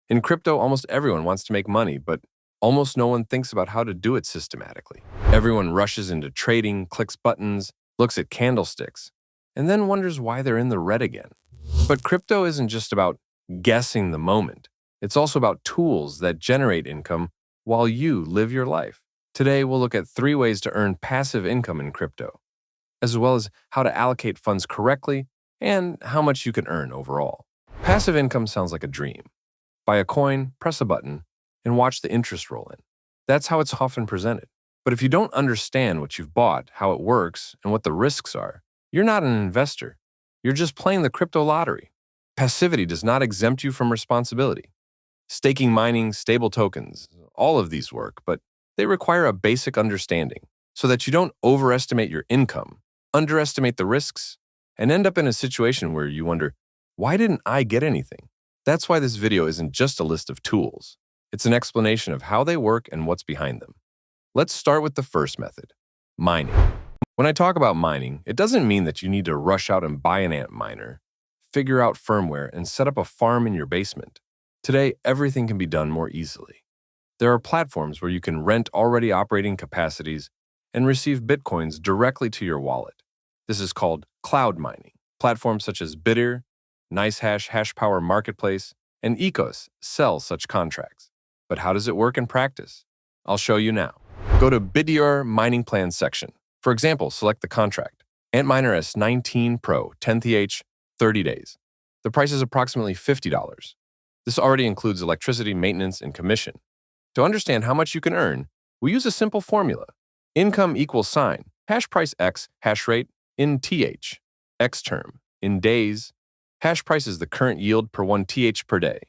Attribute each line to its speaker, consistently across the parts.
Speaker 1: In crypto, almost everyone wants to make money, but almost no one thinks about how to do it systematically. Everyone rushes into trading, clicks buttons, looks at candlesticks, and then wonders why they're in the red again. But crypto isn't just about guessing the moment. It's also about tools that generate income while you live your life. Today, we'll look at 3 ways to earn passive income in crypto, as well as how to allocate funds correctly and how much you can earn overall. Passive income sounds like a dream. Buy a coin, press a button, and watch the interest roll in. That's how it's often presented. But if you don't understand what you've bought, how it works, and what the risks are, you're not an investor. You're just playing the crypto lottery. Passivity does not exempt you from responsibility. Staking, mining, stable tokens, all of these work, but they require a basic understanding so that you don't overestimate your income, underestimate the risks, and end up in a situation where you wonder, why didn't I get anything? That's why this video isn't just a list of tools. It's an explanation of how they work and what's behind them. Let's start with the first method, mining. When I talk about mining, it doesn't mean that you need to rush out and buy an ant miner, figure out firmware, and set up a farm in your basement. Today, everything can be done more easily. There are platforms where you can rent already operating capacities and receive bitcoins directly to your wallet. This is called cloud mining. Platforms such as Bitdeer, NiceHash, HashPower Marketplace, and epochs sell such contracts. But how does it work in practice? I'll show you now. Go to Bitdeer mining plan section. For example, select the contract, Antminer S19 Pro 10th, 30 days. The price is approximately $50. This already includes electricity, maintenance, and commission. To understand how much you can earn, we use a simple formula. Income equals sign, hash price x, hash rate, in th, x term, in days. Hash price is the current yield per 1 th per day.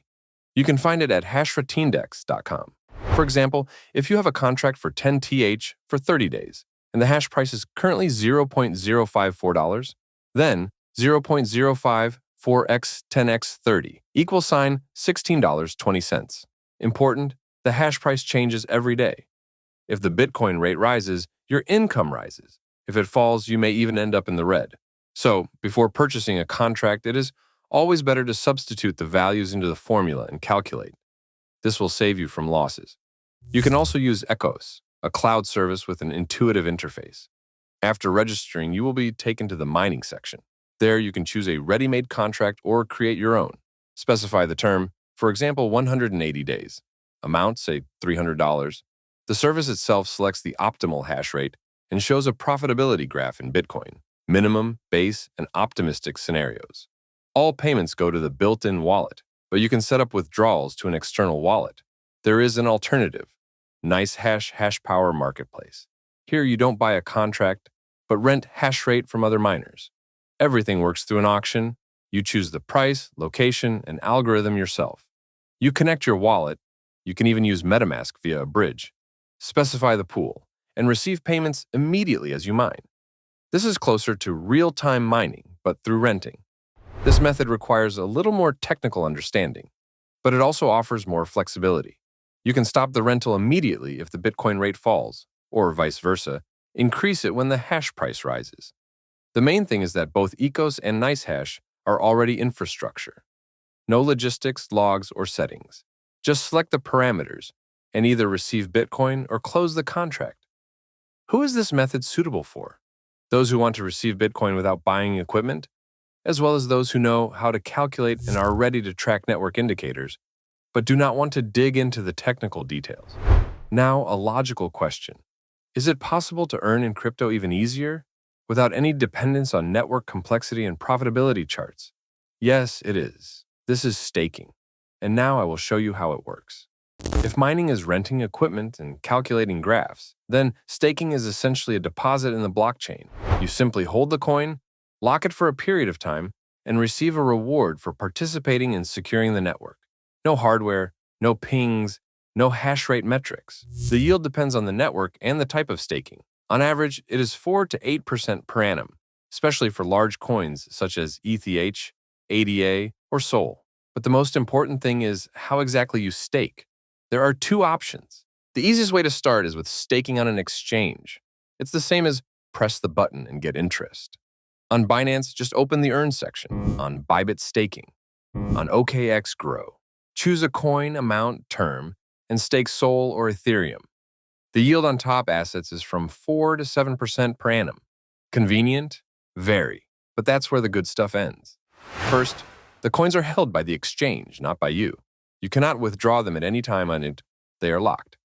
Speaker 1: You can find it at HashrateIndex.com. For example, if you have a contract for 10 th for 30 days, and the hash price is currently $0.054, then 0.054x 10x 30 equals sign $16.20. Important, the hash price changes every day. If the Bitcoin rate rises, your income rises. If it falls, you may even end up in the red. So, before purchasing a contract, it is always better to substitute the values into the formula and calculate. This will save you from losses. You can also use epochs, a cloud service with an intuitive interface. After registering, you will be taken to the mining section. There, you can choose a ready-made contract or create your own. Specify the term, for example, 180 days. Amount, say $300. The service itself selects the optimal hash rate and shows a profitability graph in Bitcoin, minimum, base, and optimistic scenarios. All payments go to the built-in wallet, but you can set up withdrawals to an external wallet. There is an alternative, NiceHash HashPower Marketplace. Here you don't buy a contract, but rent hash rate from other miners. Everything works through an auction. You choose the price, location, and algorithm yourself. You connect your wallet. You can even use MetaMask via a bridge. Specify the pool and receive payments immediately as you mine. This is closer to real-time mining, but through renting. This method requires a little more technical understanding, but it also offers more flexibility. You can stop the rental immediately if the Bitcoin rate falls, or vice versa, increase it when the hash price rises. The main thing is that both epochs and NiceHash are already infrastructure. No logistics, logs, or settings. Just select the parameters and either receive Bitcoin or close the contract. Who is this method suitable for? Those who want to receive Bitcoin without buying equipment, as well as those who know how to calculate and are ready to track network indicators, but do not want to dig into the technical details. Now, a logical question. Is it possible to earn in crypto even easier, without any dependence on network complexity and profitability charts? Yes, it is. This is staking, and now I will show you how it works. If mining is renting equipment and calculating graphs, then staking is essentially a deposit in the blockchain. You simply hold the coin, lock it for a period of time, and receive a reward for participating in securing the network. No hardware, no pings, no hash rate metrics. The yield depends on the network and the type of staking. On average, it is 4 to 8% per annum, especially for large coins such as ETH, ADA, or SOL. But the most important thing is how exactly you stake. There are 2 options. The easiest way to start is with staking on an exchange. It's the same as press the button and get interest. On Binance, just open the Earn section. On Bybit, staking. On OKX, grow. Choose a coin, amount, term, and stake Sol or Ethereum. The yield on top assets is from 4 to 7% per annum. Convenient? Very. But that's where the good stuff ends. First, the coins are held by the exchange, not by you. You cannot withdraw them at any time on it. They are locked.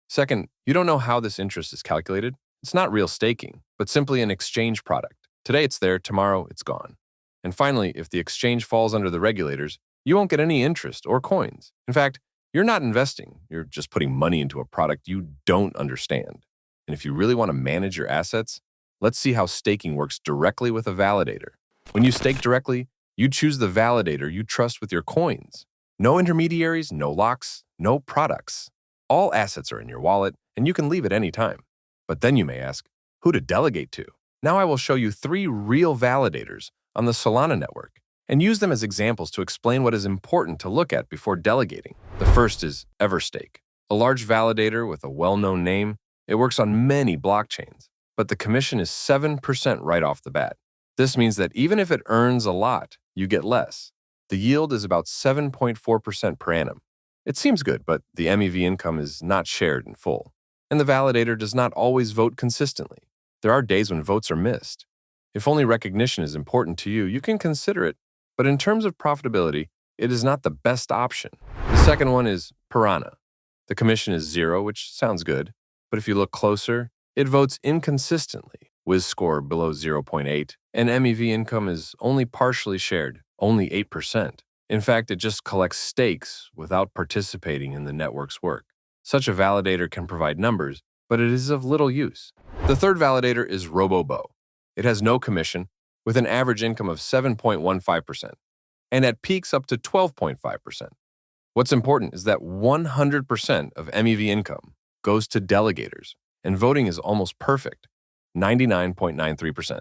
Speaker 1: Second, you don't know how this interest is calculated. It's not real staking, but simply an exchange product. Today it's there, tomorrow it's gone. And finally, if the exchange falls under the regulators, you won't get any interest or coins. In fact, you're not investing. You're just putting money into a product you don't understand. And if you really want to manage your assets, let's see how staking works directly with a validator. When you stake directly, you choose the validator you trust with your coins. No intermediaries, no locks, no products. All assets are in your wallet, and you can leave at any time. But then you may ask, who to delegate to? Now I will show you 3 real validators on the Solana network and use them as examples to explain what is important to look at before delegating. The first is Everstake, a large validator with a well-known name. It works on many blockchains, but the commission is 7% right off the bat. This means that even if it earns a lot, you get less. The yield is about 7.4% per annum. It seems good, but the MEV income is not shared in full. And the validator does not always vote consistently. There are days when votes are missed. If only recognition is important to you, you can consider it, but in terms of profitability, it is not the best option. The second one is Piranha. The commission is 0, which sounds good, but if you look closer, it votes inconsistently, with score below 0.8, and MEV income is only partially shared, only 8%. In fact, it just collects stakes without participating in the network's work. Such a validator can provide numbers, but it is of little use. The third validator is Robobo. It has no commission, with an average income of 7.15%, and at peaks up to 12.5%. What's important is that 100% of MEV income goes to delegators, and voting is almost perfect, 99.93%.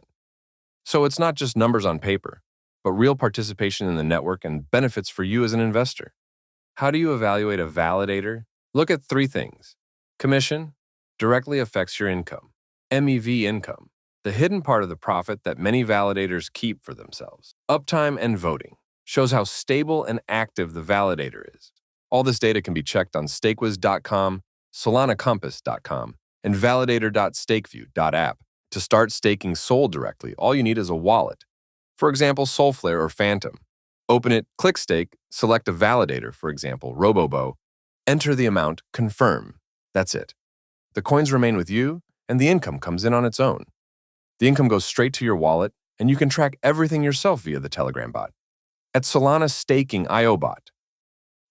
Speaker 1: So it's not just numbers on paper, but real participation in the network and benefits for you as an investor. How do you evaluate a validator? Look at 3 things. Commission directly affects your income. MEV income, the hidden part of the profit that many validators keep for themselves. Uptime and voting shows how stable and active the validator is. All this data can be checked on stakewiz.com, solanacompass.com, and validator.stakeview.app. To start staking Sol directly, all you need is a wallet. For example, Solflare or Phantom. Open it, click stake, select a validator, for example, Robobo, enter the amount, confirm. That's it. The coins remain with you, and the income comes in on its own. The income goes straight to your wallet, and you can track everything yourself via the Telegram bot. At Solana Staking IO bot,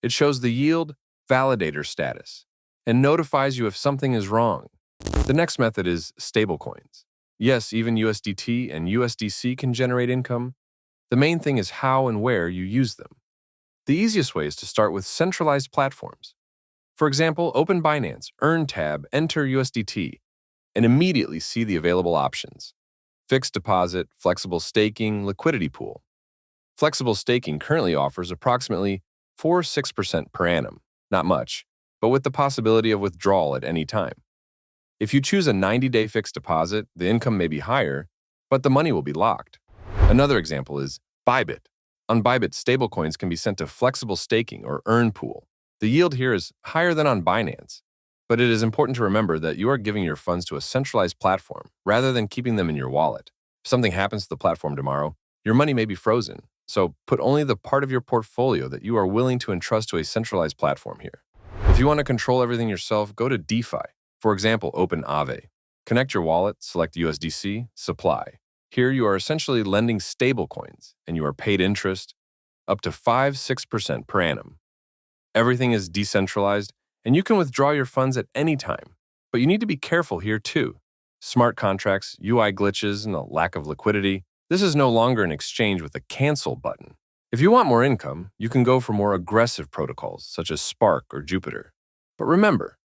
Speaker 1: it shows the yield, validator status, and notifies you if something is wrong. The next method is stablecoins. Yes, even USDT and USDC can generate income. The main thing is how and where you use them. The easiest way is to start with centralized platforms. For example, open Binance, earn tab, enter USDT, and immediately see the available options. Fixed deposit, flexible staking, liquidity pool. Flexible staking currently offers approximately 4-6% per annum. Not much, but with the possibility of withdrawal at any time. If you choose a 90-day fixed deposit, the income may be higher, but the money will be locked. Another example is Bybit. On Bybit, stablecoins can be sent to flexible staking or earn pool. The yield here is higher than on Binance, but it is important to remember that you are giving your funds to a centralized platform rather than keeping them in your wallet. If something happens to the platform tomorrow, your money may be frozen, so put only the part of your portfolio that you are willing to entrust to a centralized platform here. If you want to control everything yourself, go to DeFi. For example, open Aave. Connect your wallet, select USDC, supply. Here you are essentially lending stablecoins, and you are paid interest up to 5-6% per annum. Everything is decentralized, and you can withdraw your funds at any time. But you need to be careful here too. Smart contracts, UI glitches, and a lack of liquidity. This is no longer an exchange with a cancel button. If you want more income, you can go for more aggressive protocols, such as Spark or Jupyter. But remember,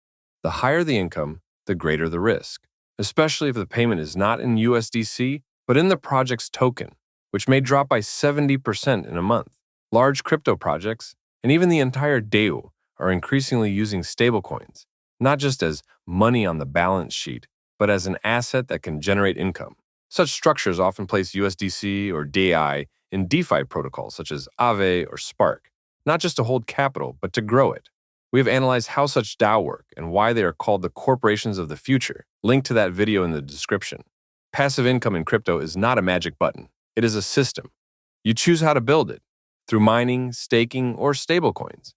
Speaker 1: the higher the income, the greater the risk, especially if the payment is not in USDC, but in the project's token, which may drop by 70% in a month. Large crypto projects, and even the entire DAO, are increasingly using stablecoins, not just as money on the balance sheet, but as an asset that can generate income. Such structures often place USDC or DAI in DeFi protocols such as Aave or Spark. not just to hold capital, but to grow it. We have analyzed how such DAO work and why they are called the corporations of the future. Link to that video in the description. Passive income in crypto is not a magic button. It is a system. You choose how to build it, through mining, staking, or stablecoins.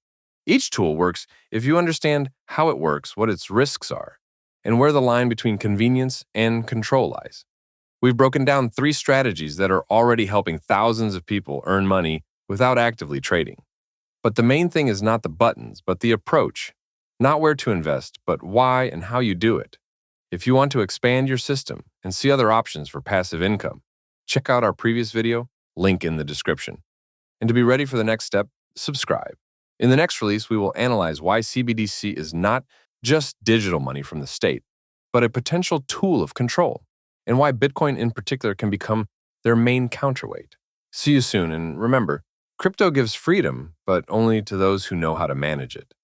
Speaker 1: Each tool works if you understand how it works, what its risks are, and where the line between convenience and control lies. We've broken down 3 strategies that are already helping thousands of people earn money without actively trading. But the main thing is not the buttons, but the approach. Not where to invest, but why and how you do it. If you want to expand your system and see other options for passive income, check out our previous video, link in the description. And to be ready for the next step, subscribe. In the next release, we will analyze why CBDC is not just digital money from the state, but a potential tool of control, and why Bitcoin in particular can become their main counterweight. See you soon, and remember, crypto gives freedom, but only to those who know how to manage it.